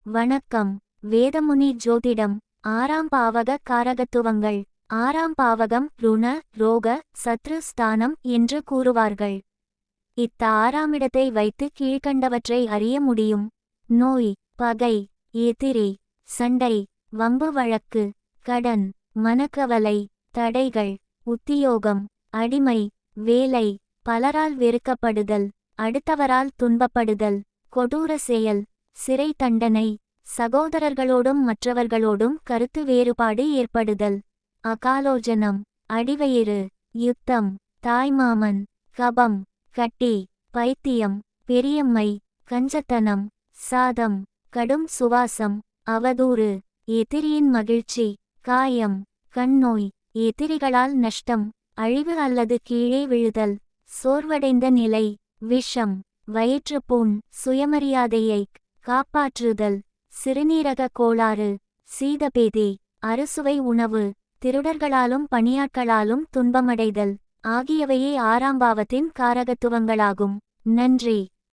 வணக்கம். வேதமுனி ஜோதிடம். ஆறாம் பாவக காரகத்துவங்கள். ஆறாம் பாவகம் ருண ரோக சத்ரு ஸ்தானம் என்று கூறுவார்கள். இத்த ஆறாமிடத்தை வைத்து கீழ்க்கண்டவற்றை அறிய முடியும். நோய், பகை, எதிரி, சண்டை, வம்பு வழக்கு, கடன், மனக்கவலை, தடைகள், உத்தியோகம், அடிமை, வேலை, பலரால் வெறுக்கப்படுதல், அடுத்தவரால் துன்பப்படுதல், கொடூர செயல், சிறை தண்டனை, சகோதரர்களோடும் மற்றவர்களோடும் கருத்து வேறுபாடு ஏற்படுதல், அகாலோஜனம், அடிவயிறு, யுத்தம், தாய்மாமன், கபம், கட்டி, பைத்தியம், பெரியம்மை, கஞ்சத்தனம், சாதம், கடும் சுவாசம், அவதூறு, எதிரியின் மகிழ்ச்சி, காயம், கண்ணோய், எதிரிகளால் நஷ்டம், அழிவு அல்லது கீழே விழுதல், சோர்வடைந்த நிலை, விஷம், வயிற்றுப்புண், சுயமரியாதையை காப்பாற்றுதல், சிறுநீரக கோளாறு, சீதபேதி, அறுசுவை உணவு, திருடர்களாலும் பணியாட்களாலும் துன்பமடைதல் ஆகியவையே ஆறாம் பாவத்தின் காரகத்துவங்களாகும். நன்றி.